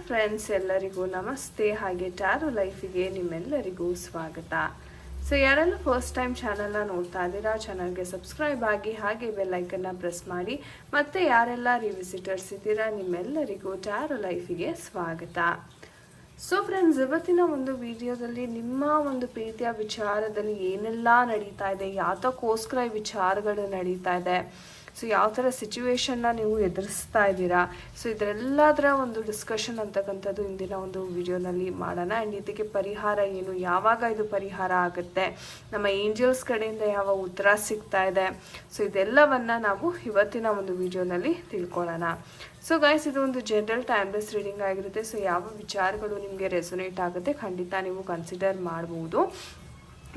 Friends, ಎಲ್ಲರಿಗೂ ನಮಸ್ತೆ. ಹಾಗೆ ಟ್ಯಾರೋ ಲೈಫಿಗೆ ನಿಮ್ಮೆಲ್ಲರಿಗೂ ಸ್ವಾಗತ. ಸೊ ಯಾರೆಲ್ಲ ಫಸ್ಟ್ ಟೈಮ್ ಚಾನಲ್ನ ನೋಡ್ತಾ ಇದ್ದೀರಾ, ಚಾನಲ್ಗೆ ಸಬ್ಸ್ಕ್ರೈಬ್ ಆಗಿ ಹಾಗೆ ಬೆಲ್ಲೈಕನ್ನ ಪ್ರೆಸ್ ಮಾಡಿ. ಮತ್ತೆ ಯಾರೆಲ್ಲ ರಿವಿಸಿಟರ್ಸ್ ಇದ್ದೀರಾ, ನಿಮ್ಮೆಲ್ಲರಿಗೂ ಟ್ಯಾರೋ ಲೈಫಿಗೆ ಸ್ವಾಗತ. ಸೊ ಫ್ರೆಂಡ್ಸ್, ಇವತ್ತಿನ ಒಂದು ವಿಡಿಯೋದಲ್ಲಿ ನಿಮ್ಮ ಒಂದು ಪ್ರೀತಿಯ ವಿಚಾರದಲ್ಲಿ ಏನೆಲ್ಲ ನಡೀತಾ ಇದೆ, ಯಾತಕ್ಕೋಸ್ಕರ ಈ ವಿಚಾರಗಳು ನಡೀತಾ ಇದೆ, ಸೊ ಯಾವ ಥರ ಸಿಚುವೇಶನ್ನ ನೀವು ಎದುರಿಸ್ತಾ ಇದ್ದೀರಾ, ಸೊ ಇದರೆಲ್ಲದರ ಒಂದು ಡಿಸ್ಕಷನ್ ಅಂತಕ್ಕಂಥದ್ದು ಇಂದಿನ ಒಂದು ವಿಡಿಯೋನಲ್ಲಿ ಮಾಡೋಣ. ಆ್ಯಂಡ್ ಇದಕ್ಕೆ ಪರಿಹಾರ ಏನು, ಯಾವಾಗ ಇದು ಪರಿಹಾರ ಆಗುತ್ತೆ, ನಮ್ಮ ಏಂಜಲ್ಸ್ ಕಡೆಯಿಂದ ಯಾವ ಉತ್ತರ ಸಿಗ್ತಾ ಇದೆ, ಸೊ ಇದೆಲ್ಲವನ್ನು ನಾವು ಇವತ್ತಿನ ಒಂದು ವಿಡಿಯೋನಲ್ಲಿ ತಿಳ್ಕೊಳ್ಳೋಣ. ಸೊ ಗೈಸ್, ಇದು ಒಂದು ಜನರಲ್ ಟೈಮ್ಲೆಸ್ ರೀಡಿಂಗ್ ಆಗಿರುತ್ತೆ. ಸೊ ಯಾವ ವಿಚಾರಗಳು ನಿಮಗೆ ರೆಸೊನೇಟ್ ಆಗುತ್ತೆ ಖಂಡಿತ ನೀವು ಕನ್ಸಿಡರ್ ಮಾಡ್ಬೋದು.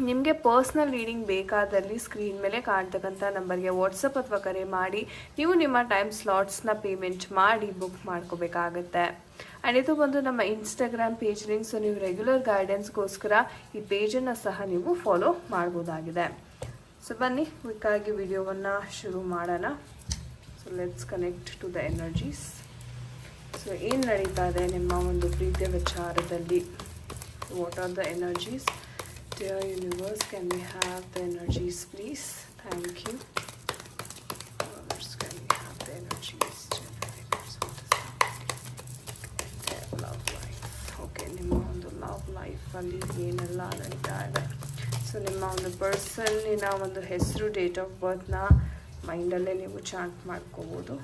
ನಿಮಗೆ ಪರ್ಸ್ನಲ್ ರೀಡಿಂಗ್ ಬೇಕಾದಲ್ಲಿ ಸ್ಕ್ರೀನ್ ಮೇಲೆ ಕಾಣ್ತಕ್ಕಂಥ ನಂಬರ್ಗೆ ವಾಟ್ಸಪ್ ಅಥವಾ ಕರೆ ಮಾಡಿ ನೀವು ನಿಮ್ಮ ಟೈಮ್ ಸ್ಲಾಟ್ಸ್ನ ಪೇಮೆಂಟ್ ಮಾಡಿ ಬುಕ್ ಮಾಡ್ಕೋಬೇಕಾಗತ್ತೆ. ಆ್ಯಂಡ್ ಇದು ಬಂದು ನಮ್ಮ ಇನ್ಸ್ಟಾಗ್ರಾಮ್ ಪೇಜ್ ಲಿಂಕ್. ಸೊ ನೀವು ರೆಗ್ಯುಲರ್ ಗೈಡೆನ್ಸ್ಗೋಸ್ಕರ ಈ ಪೇಜನ್ನು ಸಹ ನೀವು ಫಾಲೋ ಮಾಡ್ಬೋದಾಗಿದೆ. ಸೊ ಬನ್ನಿ ಕ್ವಿಕ್ಕಾಗಿ ವಿಡಿಯೋವನ್ನು ಶುರು ಮಾಡೋಣ. So let's connect to the energies. So ಏನು ನಡೀತಾ ಇದೆ ನಿಮ್ಮ ಒಂದು ಪ್ರೀತಿಯ ವಿಚಾರದಲ್ಲಿ, what are the energies? Dear universe, can we have the energies please? Thank you. Can we have the energies? Love life. Okay, ನಿಮ್ಮ ಒಂದು ಲವ್ ಲೈಫಲ್ಲಿ ಏನೆಲ್ಲ ನಡೀತಾ ಇದೆ. ಸೊ ನಿಮ್ಮ ಒಂದು ಪರ್ಸನ್ನಿನ ಒಂದು ಹೆಸರು, ಡೇಟ್ ಆಫ್ ಬರ್ತ್ನ ಮೈಂಡಲ್ಲೇ ನೀವು ಚಾಂಟ್ ಮಾಡ್ಕೋಬೋದು.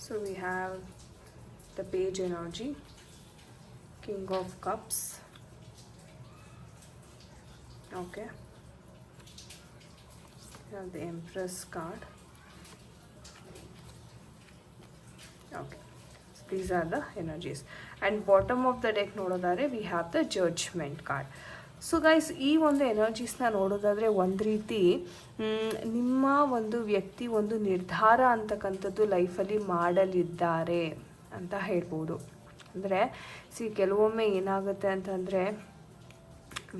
So we have the page energy, King of Cups. Okay, we have the Empress card. Okay, so these are the energies. And bottom of the deck nododare we have the Judgment card. So guys, ಈ ಒಂದು ಎನರ್ಜೀಸ್ನ ನೋಡೋದಾದರೆ ಒಂದು ರೀತಿ ನಿಮ್ಮ ಒಂದು ವ್ಯಕ್ತಿ ಒಂದು ನಿರ್ಧಾರ ಅಂತಕ್ಕಂಥದ್ದು ಲೈಫಲ್ಲಿ ಮಾಡಲಿದ್ದಾರೆ ಅಂತ ಹೇಳ್ಬೋದು. ಅಂದರೆ ಕೆಲವೊಮ್ಮೆ ಏನಾಗುತ್ತೆ ಅಂತಂದರೆ,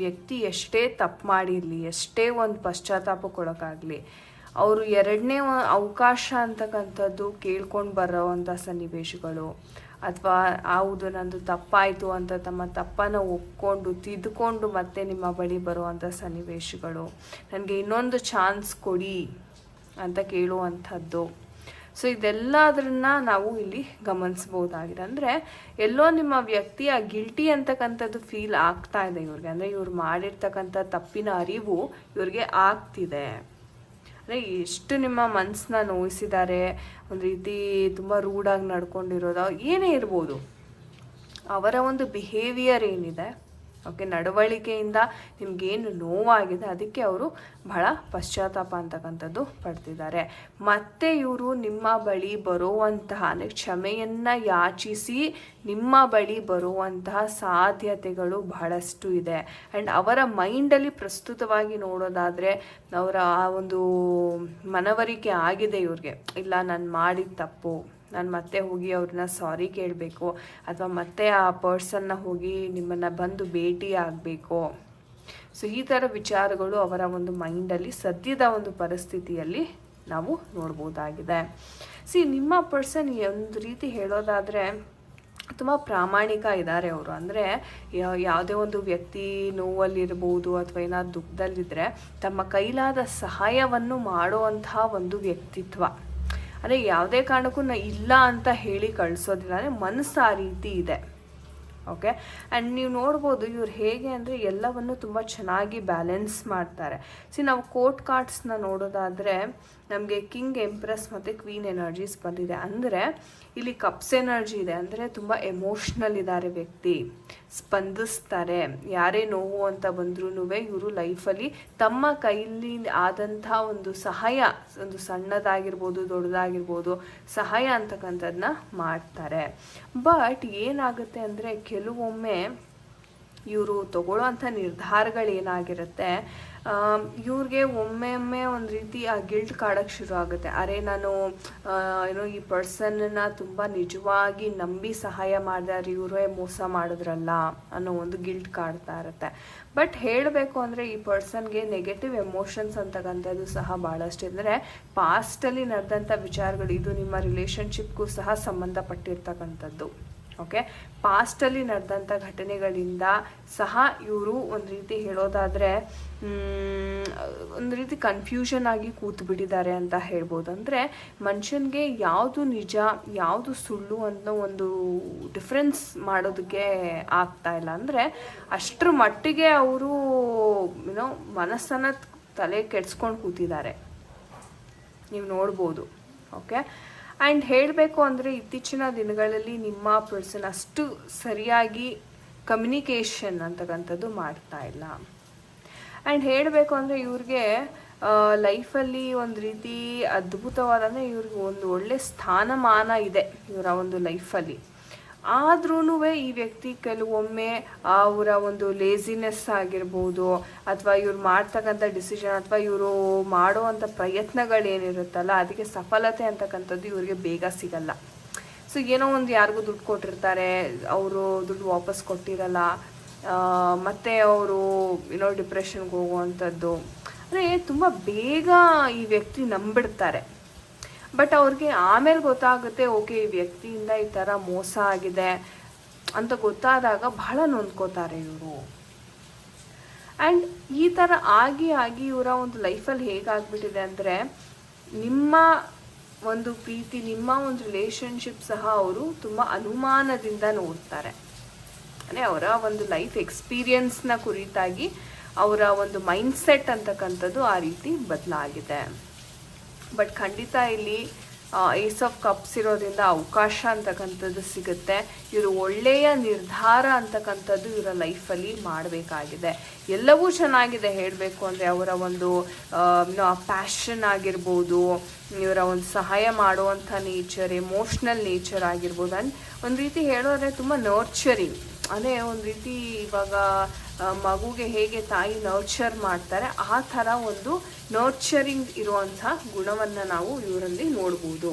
ವ್ಯಕ್ತಿ ಎಷ್ಟೇ ತಪ್ಪು ಮಾಡಿರಲಿ, ಎಷ್ಟೇ ಒಂದು ಪಶ್ಚಾತ್ತಾಪ ಕೊಡೋಕ್ಕಾಗಲಿ, ಅವರು ಎರಡನೇ ಅವಕಾಶ ಅಂತಕ್ಕಂಥದ್ದು ಕೇಳ್ಕೊಂಡು ಬರೋವಂಥ ಸನ್ನಿವೇಶಗಳು, ಅಥವಾ ಹೌದು ನಂದು ತಪ್ಪಾಯಿತು ಅಂತ ತಮ್ಮ ತಪ್ಪನ್ನು ಒಪ್ಕೊಂಡು ತಿದ್ದುಕೊಂಡು ಮತ್ತೆ ನಿಮ್ಮ ಬಳಿ ಬರುವಂಥ ಸನ್ನಿವೇಶಗಳು, ನನಗೆ ಇನ್ನೊಂದು ಚಾನ್ಸ್ ಕೊಡಿ ಅಂತ ಕೇಳುವಂಥದ್ದು. ಸೊ ಇದೆಲ್ಲದನ್ನ ನಾವು ಇಲ್ಲಿ ಗಮನಿಸ್ಬೋದಾಗಿದೆ. ಅಂದರೆ ಎಲ್ಲೋ ನಿಮ್ಮ ವ್ಯಕ್ತಿಯ ಗಿಲ್ಟಿ ಅಂತಕ್ಕಂಥದ್ದು ಫೀಲ್ ಆಗ್ತಾ ಇದೆ ಇವ್ರಿಗೆ. ಅಂದರೆ ಇವ್ರು ಮಾಡಿರ್ತಕ್ಕಂಥ ತಪ್ಪಿನ ಅರಿವು ಇವ್ರಿಗೆ ಆಗ್ತಿದೆ. ಅಂದರೆ ಎಷ್ಟು ನಿಮ್ಮ ಮನಸ್ಸನ್ನ ನೋಯಿಸಿದ್ದಾರೆ, ಒಂದು ರೀತಿ ತುಂಬ ರೂಡಾಗಿ ನಡ್ಕೊಂಡಿರೋದು ಏನೇ ಇರ್ಬೋದು, ಅವರ ಒಂದು ಬಿಹೇವಿಯರ್ ಏನಿದೆ, ಓಕೆ, ನಡವಳಿಕೆಯಿಂದ ನಿಮಗೇನು ನೋವಾಗಿದೆ ಅದಕ್ಕೆ ಅವರು ಬಹಳ ಪಶ್ಚಾತ್ತಾಪ ಅಂತಕ್ಕಂಥದ್ದು ಪಡ್ತಿದ್ದಾರೆ. ಮತ್ತು ಇವರು ನಿಮ್ಮ ಬಳಿ ಬರುವಂತಹ, ಕ್ಷಮೆಯನ್ನು ಯಾಚಿಸಿ ನಿಮ್ಮ ಬಳಿ ಬರುವಂತಹ ಸಾಧ್ಯತೆಗಳು ಬಹಳಷ್ಟು ಇದೆ. ಆ್ಯಂಡ್ ಅವರ ಮೈಂಡಲ್ಲಿ ಪ್ರಸ್ತುತವಾಗಿ ನೋಡೋದಾದರೆ ಅವರ ಆ ಒಂದು ಮನವರಿಕೆ ಆಗಿದೆ ಇವ್ರಿಗೆ, ಇಲ್ಲ ನಾನು ಮಾಡಿದ ತಪ್ಪು, ನಾನು ಮತ್ತೆ ಹೋಗಿ ಅವ್ರನ್ನ ಸಾರಿ ಕೇಳಬೇಕು, ಅಥವಾ ಮತ್ತೆ ಆ ಪರ್ಸನ್ನ ಹೋಗಿ ನಿಮ್ಮನ್ನು ಬಂದು ಭೇಟಿ ಆಗಬೇಕು. ಸೊ ಈ ಥರ ವಿಚಾರಗಳು ಅವರ ಒಂದು ಮೈಂಡಲ್ಲಿ ಸದ್ಯದ ಒಂದು ಪರಿಸ್ಥಿತಿಯಲ್ಲಿ ನಾವು ನೋಡ್ಬೋದಾಗಿದೆ. ನಿಮ್ಮ ಪರ್ಸನ್ ಒಂದು ರೀತಿ ಹೇಳೋದಾದರೆ ತುಂಬ ಪ್ರಾಮಾಣಿಕ ಇದ್ದಾರೆ ಅವರು. ಅಂದರೆ ಯಾವುದೇ ಒಂದು ವ್ಯಕ್ತಿ ನೋವಲ್ಲಿರ್ಬೋದು ಅಥವಾ ಏನಾದ್ರು ದುಃಖದಲ್ಲಿದ್ದರೆ ತಮ್ಮ ಕೈಲಾದ ಸಹಾಯವನ್ನು ಮಾಡುವಂತಹ ಒಂದು ವ್ಯಕ್ತಿತ್ವ. ಅಂದರೆ ಯಾವುದೇ ಕಾರಣಕ್ಕೂ ಇಲ್ಲ ಅಂತ ಹೇಳಿ ಕಳಿಸೋದಿಲ್ಲ, ಅಂದರೆ ಮನಸ್ಸು ಆ ರೀತಿ ಇದೆ. ಓಕೆ, ಆ್ಯಂಡ್ ನೀವು ನೋಡ್ಬೋದು ಇವ್ರು ಹೇಗೆ ಅಂದರೆ ಎಲ್ಲವನ್ನು ತುಂಬ ಚೆನ್ನಾಗಿ ಬ್ಯಾಲೆನ್ಸ್ ಮಾಡ್ತಾರೆ. ನಾವು ಕೋರ್ಟ್ ಕಾರ್ಡ್ಸ್ನ ನೋಡೋದಾದರೆ ನಮಗೆ ಕಿಂಗ್, ಎಂಪ್ರೆಸ್ ಮತ್ತು ಕ್ವೀನ್ ಎನರ್ಜೀಸ್ ಬಂದಿದೆ. ಅಂದರೆ ಇಲ್ಲಿ ಕಪ್ಸ್ ಎನರ್ಜಿ ಇದೆ. ಅಂದರೆ ತುಂಬ ಎಮೋಷ್ನಲ್ ಇದ್ದಾರೆ ವ್ಯಕ್ತಿ, ಸ್ಪಂದಿಸ್ತಾರೆ. ಯಾರೇ ನೋವು ಅಂತ ಬಂದ್ರೂ ಇವರು ಲೈಫಲ್ಲಿ ತಮ್ಮ ಕೈಲಿ ಆದಂಥ ಒಂದು ಸಹಾಯ, ಒಂದು ಸಣ್ಣದಾಗಿರ್ಬೋದು ದೊಡ್ಡದಾಗಿರ್ಬೋದು, ಸಹಾಯ ಅಂತಕ್ಕಂಥದ್ದನ್ನ ಮಾಡ್ತಾರೆ. ಬಟ್ ಏನಾಗುತ್ತೆ ಅಂದರೆ ಕೆಲವೊಮ್ಮೆ ಇವರು ತಗೊಳ್ಳೋವಂಥ ನಿರ್ಧಾರಗಳೇನಾಗಿರುತ್ತೆ, ಇವ್ರಿಗೆ ಒಮ್ಮೆ ಒಂದು ರೀತಿ ಆ ಗಿಲ್ಟ್ ಕಾಡೋಕ್ಕೆ ಶುರು ಆಗುತ್ತೆ. ಅರೆ ನಾನು ಏನೋ ಈ ಪರ್ಸನ್ನ ತುಂಬ ನಿಜವಾಗಿ ನಂಬಿ ಸಹಾಯ ಮಾಡಿದ್ರೆ ಇವರೇ ಮೋಸ ಮಾಡಿದ್ರಲ್ಲ ಅನ್ನೋ ಒಂದು ಗಿಲ್ಟ್ ಕಾಡ್ತಾ ಇರುತ್ತೆ. ಬಟ್ ಹೇಳಬೇಕು ಅಂದರೆ ಈ ಪರ್ಸನ್ಗೆ ನೆಗೆಟಿವ್ ಎಮೋಷನ್ಸ್ ಅಂತಕ್ಕಂಥದ್ದು ಸಹ ಭಾಳಷ್ಟು ಅಂದರೆ ಪಾಸ್ಟಲ್ಲಿ ನಡೆದಂಥ ವಿಚಾರಗಳು, ಇದು ನಿಮ್ಮ ರಿಲೇಷನ್ಶಿಪ್ಗೂ ಸಹ ಸಂಬಂಧಪಟ್ಟಿರ್ತಕ್ಕಂಥದ್ದು. ಓಕೆ, ಪಾಸ್ಟಲ್ಲಿ ನಡೆದಂಥ ಘಟನೆಗಳಿಂದ ಸಹ ಇವರು ಒಂದು ರೀತಿ ಹೇಳೋದಾದರೆ ಒಂದು ರೀತಿ ಕನ್ಫ್ಯೂಷನ್ ಆಗಿ ಕೂತು ಬಿಟ್ಟಿದ್ದಾರೆ ಅಂತ ಹೇಳ್ಬೋದು. ಅಂದರೆ ಮನುಷ್ಯನಿಗೆ ಯಾವುದು ನಿಜ ಯಾವುದು ಸುಳ್ಳು ಅನ್ನೋ ಒಂದು ಡಿಫ್ರೆನ್ಸ್ ಮಾಡೋದಕ್ಕೆ ಆಗ್ತಾ ಇಲ್ಲ. ಅಂದರೆ ಅಷ್ಟರ ಮಟ್ಟಿಗೆ ಅವರು ಏನೋ ಮನಸ್ಸನ್ನು ತಲೆ ಕೆಡ್ಸ್ಕೊಂಡು ಕೂತಿದ್ದಾರೆ, ನೀವು ನೋಡ್ಬೋದು. ಓಕೆ, ಆ್ಯಂಡ್ ಹೇಳಬೇಕು ಅಂದರೆ ಇತ್ತೀಚಿನ ದಿನಗಳಲ್ಲಿ ನಿಮ್ಮ ಪರ್ಸನ್ ಅಷ್ಟು ಸರಿಯಾಗಿ ಕಮ್ಯುನಿಕೇಷನ್ ಅಂತಕ್ಕಂಥದ್ದು ಮಾಡ್ತಾ ಇಲ್ಲ. ಆ್ಯಂಡ್ ಹೇಳಬೇಕು ಅಂದರೆ ಇವ್ರಿಗೆ ಲೈಫಲ್ಲಿ ಒಂದು ರೀತಿ ಅದ್ಭುತವಾದ ಅಂದರೆ ಇವ್ರಿಗೆ ಒಂದು ಒಳ್ಳೆ ಸ್ಥಾನಮಾನ ಇದೆ ಇವರ ಒಂದು ಲೈಫಲ್ಲಿ. ಆದ್ರೂ ಈ ವ್ಯಕ್ತಿ ಕೆಲವೊಮ್ಮೆ ಅವರ ಒಂದು ಲೇಸಿನೆಸ್ ಆಗಿರ್ಬೋದು, ಅಥವಾ ಇವ್ರು ಮಾಡ್ತಕ್ಕಂಥ ಡಿಸಿಷನ್ ಅಥವಾ ಇವರು ಮಾಡೋವಂಥ ಪ್ರಯತ್ನಗಳೇನಿರುತ್ತಲ್ಲ ಅದಕ್ಕೆ ಸಫಲತೆ ಅಂತಕ್ಕಂಥದ್ದು ಇವ್ರಿಗೆ ಬೇಗ ಸಿಗಲ್ಲ. ಸೊ ಏನೋ ಒಂದು ಯಾರಿಗೂ ದುಡ್ಡು ಕೊಟ್ಟಿರ್ತಾರೆ, ಅವರು ದುಡ್ಡು ವಾಪಸ್ ಕೊಟ್ಟಿರಲ್ಲ, ಮತ್ತು ಅವರು ಏನೋ ಡಿಪ್ರೆಷನ್ಗೆ ಹೋಗುವಂಥದ್ದು. ಅಂದರೆ ತುಂಬ ಬೇಗ ಈ ವ್ಯಕ್ತಿ ನಂಬಿಡ್ತಾರೆ. ಬಟ್ ಅವ್ರಿಗೆ ಆಮೇಲೆ ಗೊತ್ತಾಗುತ್ತೆ, ಓಕೆ ಈ ವ್ಯಕ್ತಿಯಿಂದ ಈ ಥರ ಮೋಸ ಆಗಿದೆ ಅಂತ ಗೊತ್ತಾದಾಗ ಬಹಳ ನೊಂದ್ಕೋತಾರೆ ಇವರು. ಆ್ಯಂಡ್ ಈ ಥರ ಆಗಿ ಇವರ ಒಂದು ಲೈಫಲ್ಲಿ ಹೇಗಾಗ್ಬಿಟ್ಟಿದೆ ಅಂದರೆ ನಿಮ್ಮ ಒಂದು ಪ್ರೀತಿ, ನಿಮ್ಮ ಒಂದು ರಿಲೇಷನ್ಶಿಪ್ ಸಹ ಅವರು ತುಂಬ ಅನುಮಾನದಿಂದ ನೋಡ್ತಾರೆ. ಅಂದರೆ ಅವರ ಒಂದು ಲೈಫ್ ಎಕ್ಸ್ಪೀರಿಯನ್ಸ್ನ ಕುರಿತಾಗಿ ಅವರ ಒಂದು ಮೈಂಡ್ಸೆಟ್ ಅಂತಕ್ಕಂಥದ್ದು ಆ ರೀತಿ ಬದಲಾಗಿದೆ. ಬಟ್ ಖಂಡಿತ ಇಲ್ಲಿ ಏಸ್ ಆಫ್ ಕಪ್ಸ್ ಇರೋದ್ರಿಂದ ಅವಕಾಶ ಅಂತಕ್ಕಂಥದ್ದು ಸಿಗುತ್ತೆ. ಇವರು ಒಳ್ಳೆಯ ನಿರ್ಧಾರ ಅಂತಕ್ಕಂಥದ್ದು ಇವರ ಲೈಫಲ್ಲಿ ಮಾಡಬೇಕಾಗಿದೆ. ಎಲ್ಲವೂ ಚೆನ್ನಾಗಿದೆ ಹೇಳಬೇಕು ಅಂದರೆ, ಅವರ ಒಂದು ಪ್ಯಾಷನ್ ಆಗಿರ್ಬೋದು, ಇವರ ಒಂದು ಸಹಾಯ ಮಾಡುವಂಥ ನೇಚರ್, ಎಮೋಷ್ನಲ್ ನೇಚರ್ ಆಗಿರ್ಬೋದು. ಆ್ಯಂಡ್ ಒಂದು ರೀತಿ ಹೇಳೋದ್ರೆ ತುಂಬ ನರ್ಚರಿಂಗ್, ಅಂದರೆ ಒಂದು ರೀತಿ ಇವಾಗ ಮಗುಗೆ ಹೇಗೆ ತಾಯಿ ನರ್ಚರ್ ಮಾಡ್ತಾರೆ ಆ ಥರ ಒಂದು ನರ್ಚರಿಂಗ್ ಇರುವಂಥ ಗುಣವನ್ನು ನಾವು ಇವರಲ್ಲಿ ನೋಡ್ಬೋದು.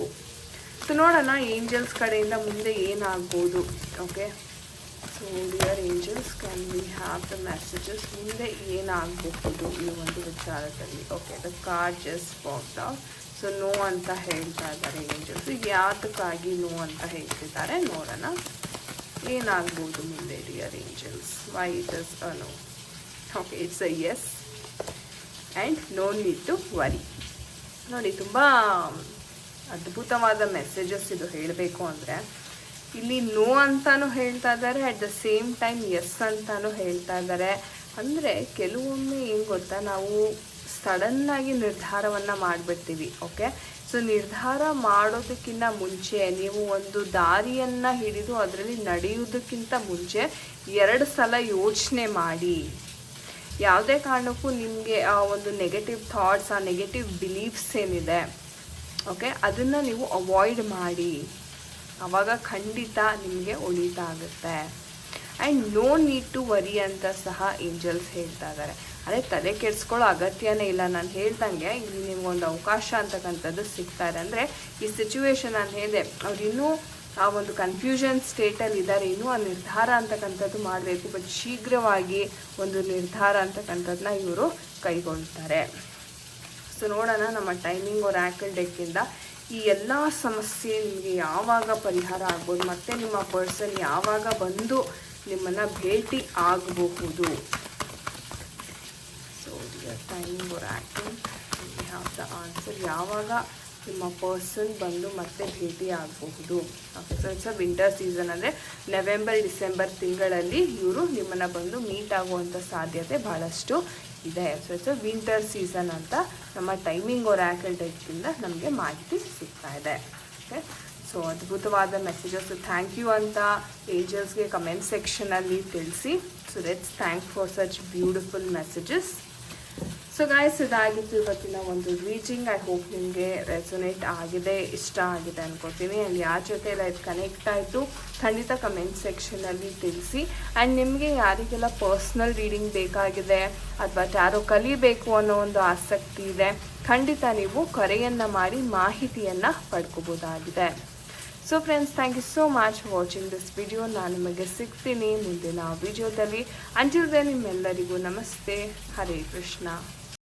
ಸೊ ನೋಡೋಣ ಏಂಜಲ್ಸ್ ಕಡೆಯಿಂದ ಮುಂದೆ ಏನಾಗ್ಬೋದು. Okay, so dear angels, can we have the messages, ಮುಂದೆ ಏನಾಗಬಹುದು ಈ ಒಂದು ವಿಚಾರದಲ್ಲಿ. Okay, the card just popped out. So no ಅಂತ ಹೇಳ್ತಾ ಇದ್ದಾರೆ ಏಂಜಲ್ಸ್. ಯಾತಕ್ಕಾಗಿ ನೋ ಅಂತ ಹೇಳ್ತಿದ್ದಾರೆ ನೋಡೋಣ. ಏನಾಗ್ಬೋದು ಮುಂದೆ dear angels, why it is a no. Okay, it's a yes and no need to worry. ನೋಡಿ, ತುಂಬ ಅದ್ಭುತವಾದ ಮೆಸೇಜಸ್ ಇದು ಹೇಳಬೇಕು ಅಂದರೆ. ಇಲ್ಲಿ ನೋ ಅಂತಾನು ಹೇಳ್ತಾ ಇದ್ದಾರೆ, at the same time yes ಅಂತಾನು ಹೇಳ್ತಾ ಇದ್ದಾರೆ. ಅಂದರೆ ಕೆಲವೊಮ್ಮೆ ಏನು ಗೊತ್ತಾ, ನಾವು ಸಡನ್ನಾಗಿ ನಿರ್ಧಾರವನ್ನು ಮಾಡಿಬಿಡ್ತೀವಿ. ಓಕೆ, ಸೊ ನಿರ್ಧಾರ ಮಾಡೋದಕ್ಕಿಂತ ಮುಂಚೆ ನೀವು ಒಂದು ದಾರಿಯನ್ನು ಹಿಡಿದು ಅದರಲ್ಲಿ ನಡೆಯುವುದಕ್ಕಿಂತ ಮುಂಚೆ 2 ಸಲ ಯೋಚನೆ ಮಾಡಿ. ಯಾವುದೇ ಕಾರಣಕ್ಕೂ ನಿಮಗೆ ಆ ಒಂದು ನೆಗೆಟಿವ್ ಥಾಟ್ಸ್, ಆ ನೆಗೆಟಿವ್ ಬಿಲೀಫ್ಸ್ ಏನಿದೆ, ಓಕೆ, ಅದನ್ನು ನೀವು ಅವಾಯ್ಡ್ ಮಾಡಿ. ಆವಾಗ ಖಂಡಿತ ನಿಮಗೆ ಒಳಿತಾ ಆಗುತ್ತೆ. And no need to worry ಅಂತ ಸಹ ಏಂಜಲ್ಸ್ ಹೇಳ್ತಾ ಇದ್ದಾರೆ. ಅದೇ ತಲೆ ಕೆಡಿಸ್ಕೊಳ್ಳೋ ಅಗತ್ಯನೇ ಇಲ್ಲ. ನಾನು ಹೇಳ್ದಂಗೆ ಇಲ್ಲಿ ನಿಮ್ಗೊಂದು ಅವಕಾಶ ಅಂತಕ್ಕಂಥದ್ದು ಸಿಗ್ತಾ ಇದೆ. ಅಂದರೆ ಈ ಸಿಚುವೇಶನ್ ನಾನು ಹೇಳಿದೆ, ಅವ್ರು ಇನ್ನೂ ಆ ಒಂದು ಕನ್ಫ್ಯೂಷನ್ ಸ್ಟೇಟಲ್ಲಿ ಇದ್ದಾರೆ, ಇನ್ನೂ ಆ ನಿರ್ಧಾರ ಅಂತಕ್ಕಂಥದ್ದು ಮಾಡಬೇಕು. ಬಟ್ ಶೀಘ್ರವಾಗಿ ಒಂದು ನಿರ್ಧಾರ ಅಂತಕ್ಕಂಥದ್ದನ್ನ ಇವರು ಕೈಗೊಳ್ತಾರೆ. ಸೊ ನೋಡೋಣ ನಮ್ಮ ಟೈಮಿಂಗ್ ಒರಾಕಲ್ ಡೆಕ್ಕಿಂದ ಈ ಎಲ್ಲ ಸಮಸ್ಯೆ ನಿಮಗೆ ಯಾವಾಗ ಪರಿಹಾರ ಆಗ್ಬೋದು, ಮತ್ತು ನಿಮ್ಮ ಪರ್ಸನ್ ಯಾವಾಗ ಬಂದು ನಿಮ್ಮನ್ನು ಭೇಟಿ ಆಗಬಹುದು. So timing Oracle, V have the answer. ಯಾವಾಗ ನಿಮ್ಮ ಪರ್ಸನ್ ಬಂದು ಮತ್ತೆ ಭೇಟಿ ಆಗಬಹುದು. Okay, so it's a winter season, ಅಂದರೆ ನವೆಂಬರ್ ಡಿಸೆಂಬರ್ ತಿಂಗಳಲ್ಲಿ ಇವರು ನಿಮ್ಮನ್ನು ಬಂದು ಮೀಟ್ ಆಗುವಂಥ ಸಾಧ್ಯತೆ ಭಾಳಷ್ಟು ಇದೆ. So it's a winter season ಅಂತ ನಮ್ಮ ಟೈಮಿಂಗ್ ಒರಾಕಲ್ ಡೆಕ್ಕಿಂದ ನಮಗೆ ಮಾಹಿತಿ ಸಿಗ್ತಾ ಇದೆ. ಓಕೆ, ಸೊ ಅದ್ಭುತವಾದ ಮೆಸೇಜಸ್. ಥ್ಯಾಂಕ್ ಯು ಅಂತ ಏಂಜಲ್ಸ್ಗೆ ಕಮೆಂಟ್ ಸೆಕ್ಷನಲ್ಲಿ ತಿಳಿಸಿ. So let's thank for such beautiful messages. So guys, ಇದಾಗಿತ್ತು ಇವತ್ತಿನ ಒಂದು ರೀಚಿಂಗ್. ಐ ಹೋಪ್ ನಿಮಗೆ ರೆಸೊನೇಟ್ ಆಗಿದೆ, ಇಷ್ಟ ಆಗಿದೆ ಅನ್ಕೋತೀನಿ. ಆ್ಯಂಡ್ ಯಾರ ಜೊತೆ ಎಲ್ಲ ಇದು ಕನೆಕ್ಟ್ ಆಯಿತು ಖಂಡಿತ ಕಮೆಂಟ್ ಸೆಕ್ಷನಲ್ಲಿ ತಿಳಿಸಿ. ಆ್ಯಂಡ್ ನಿಮಗೆ ಯಾರಿಗೆಲ್ಲ ಪರ್ಸ್ನಲ್ ರೀಡಿಂಗ್ ಬೇಕಾಗಿದೆ ಅಥವಾ ಟ್ಯಾರೋ ಕಲಿಬೇಕು ಅನ್ನೋ ಒಂದು ಆಸಕ್ತಿ ಇದೆ, ಖಂಡಿತ ನೀವು ಕರೆಯನ್ನು ಮಾಡಿ ಮಾಹಿತಿಯನ್ನು ಪಡ್ಕೋಬೋದಾಗಿದೆ. So friends, thank you so much for watching this video. ನಾನು ನಿಮಗೆ ಸಿಗ್ತೀನಿ ಮುಂದಿನ ವಿಡಿಯೋದಲ್ಲಿ. ಅಂಟಿಲ್ ದೆನ್ ನಿಮ್ಮೆಲ್ಲರಿಗೂ ನಮಸ್ತೆ. ಹರೇ ಕೃಷ್ಣ.